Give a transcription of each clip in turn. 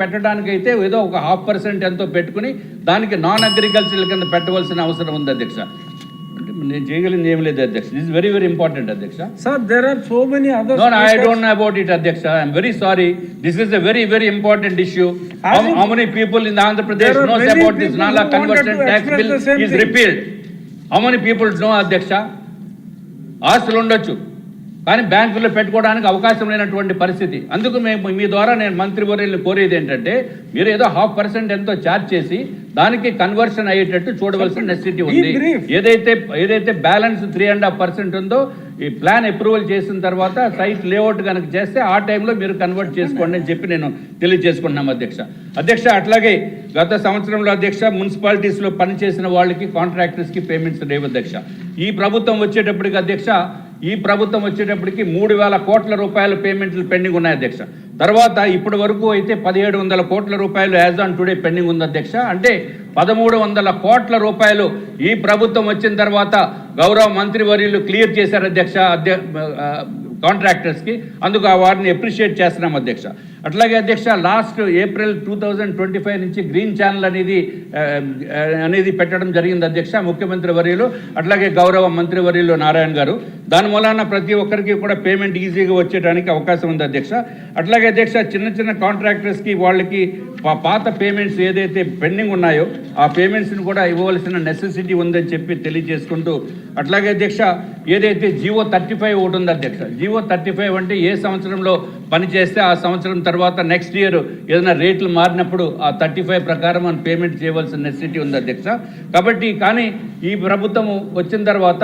పెట్టడానికైతే ఏదో ఒక 0.5% ఎంతో పెట్టుకుని దానికి నాన్ అగ్రికల్చరల్ కింద పెట్టవలసిన అవసరం ఉంది అధ్యక్ష. అంటే నేను చేయగలిగింది ఏం లేదు అధ్యక్ష. This is very very important అధ్యక్ష. Sir, there are so many other. No, I don't know about it అధ్యక్ష. I am very sorry. This is a very very important issue. How many people in Andhra Pradesh knows about this Nala conversion tax bill is repealed? How many people know అధ్యక్ష? ఆస్తులు ఉండొచ్చు కానీ బ్యాంకుల్లో పెట్టుకోవడానికి అవకాశం లేనటువంటి పరిస్థితి. అందుకు మేము మీ ద్వారా నేను మంత్రివర్యులు కోరేది ఏంటంటే మీరు ఏదో 0.5% ఎంతో ఛార్జ్ చేసి దానికి కన్వర్షన్ అయ్యేటట్టు చూడవలసిన నెసెసిటీ ఉంది. ఏదైతే బ్యాలెన్స్ 3.5% ఉందో ఈ ప్లాన్ అప్రూవల్ చేసిన తర్వాత సైట్ లేఅవుట్ కనుక చేస్తే ఆ టైంలో మీరు కన్వర్ట్ చేసుకోండి అని చెప్పి నేను తెలియజేసుకున్నాం అధ్యక్ష. అట్లాగే గత సంవత్సరంలో అధ్యక్ష మున్సిపాలిటీస్లో పనిచేసిన వాళ్ళకి కాంట్రాక్టర్స్కి పేమెంట్స్ లేవు అధ్యక్ష. ఈ ప్రభుత్వం వచ్చేటప్పటికి అధ్యక్ష 3,000 కోట్ల రూపాయల పేమెంట్లు పెండింగ్ ఉన్నాయి అధ్యక్ష. తర్వాత ఇప్పటి వరకు అయితే 1,700 కోట్ల రూపాయలు యాజ్ ఆన్ టుడే పెండింగ్ ఉంది అధ్యక్ష. అంటే 1,300 కోట్ల రూపాయలు ఈ ప్రభుత్వం వచ్చిన తర్వాత గౌరవ మంత్రివర్యులు క్లియర్ చేశారు అధ్యక్ష కాంట్రాక్టర్స్కి. అందుకు వారిని అప్రిషియేట్ చేస్తున్నాం అధ్యక్ష. అట్లాగే అధ్యక్ష లాస్ట్ ఏప్రిల్ 2025 నుంచి గ్రీన్ ఛానల్ అనేది పెట్టడం జరిగింది అధ్యక్ష ముఖ్యమంత్రి వర్యులు అట్లాగే గౌరవ మంత్రివర్యులు నారాయణ గారు. దాని మూలాన ప్రతి ఒక్కరికి కూడా పేమెంట్ ఈజీగా వచ్చేయడానికి అవకాశం ఉంది అధ్యక్ష. అట్లాగే అధ్యక్ష చిన్న కాంట్రాక్టర్స్కి వాళ్ళకి పాత పేమెంట్స్ ఏదైతే పెండింగ్ ఉన్నాయో ఆ పేమెంట్స్ని కూడా ఇవ్వవలసిన నెసెసిటీ ఉందని చెప్పి తెలియజేసుకుంటూ అట్లాగే అధ్యక్ష ఏదైతే జీవో 35 ఒకటి ఉంది అధ్యక్ష. జీవో 35 అంటే ఏ సంవత్సరంలో పనిచేస్తే ఆ సంవత్సరం తర్వాత నెక్స్ట్ ఇయర్ ఏదైనా రేట్లు మారినప్పుడు ఆ 35 ప్రకారం మనం పేమెంట్ చేయవలసిన నెసెసిటీ ఉంది అధ్యక్ష. కాబట్టి కానీ ఈ ప్రభుత్వం వచ్చిన తర్వాత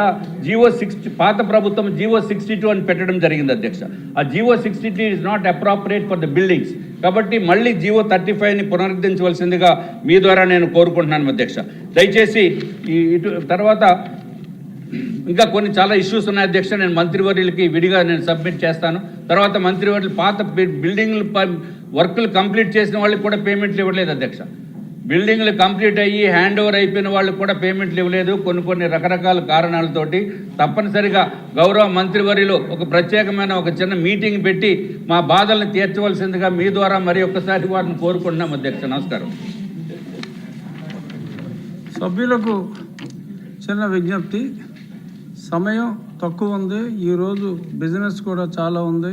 పాత ప్రభుత్వం జీవో 62 అని పెట్టడం జరిగింది అధ్యక్ష. ఆ GO 62 is not appropriate for the buildings. కాబట్టి మళ్ళీ జీవో 35ని పునరుద్ధరించవలసిందిగా మీ ద్వారా నేను కోరుకుంటున్నాను అధ్యక్ష. దయచేసి తర్వాత ఇంకా కొన్ని చాలా ఇష్యూస్ ఉన్నాయి అధ్యక్ష. నేను మంత్రివర్యులకి విడిగా నేను సబ్మిట్ చేస్తాను. తర్వాత మంత్రివర్యులు పాత బిల్డింగ్లు వర్కులు కంప్లీట్ చేసిన వాళ్ళకి కూడా పేమెంట్లు ఇవ్వలేదు అధ్యక్ష. బిల్డింగ్లు కంప్లీట్ అయ్యి హ్యాండ్ ఓవర్ అయిపోయిన వాళ్ళకి కూడా పేమెంట్లు ఇవ్వలేదు కొన్ని రకరకాల కారణాలతోటి. తప్పనిసరిగా గౌరవ మంత్రివర్యులు ఒక ప్రత్యేకమైన ఒక చిన్న మీటింగ్ పెట్టి మా బాధల్ని తీర్చవలసిందిగా మీ ద్వారా మరి ఒక్కసారి వారిని కోరుకుంటున్నాం అధ్యక్ష. నమస్కారం. సభ్యులకు చిన్న విజ్ఞప్తి, సమయం తక్కువ ఉంది, ఈరోజు బిజినెస్ కూడా చాలా ఉంది,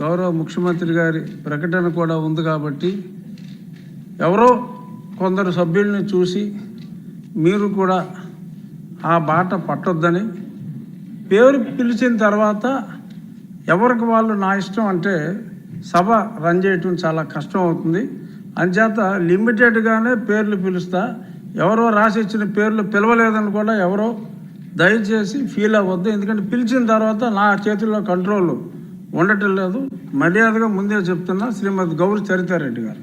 గౌరవ ముఖ్యమంత్రి గారి ప్రకటన కూడా ఉంది. కాబట్టి ఎవరో కొందరు సభ్యుల్ని చూసి మీరు కూడా ఆ బాట పట్టొద్దని, పేరు పిలిచిన తర్వాత ఎవరికి వాళ్ళు నా ఇష్టం అంటే సభ రన్ చేయటం చాలా కష్టం అవుతుంది. అంచేత లిమిటెడ్గానే పేర్లు పిలుస్తా. ఎవరో రాసి ఇచ్చిన పేర్లు పిలవలేదని కూడా ఎవరో దయచేసి ఫీల్ అవ్వద్దు. ఎందుకంటే పిలిచిన తర్వాత నా చేతుల్లో కంట్రోల్ ఉండటం లేదు. మర్యాదగా ముందే చెప్తున్నా, శ్రీమతి గౌరి చరితారెడ్డి గారు.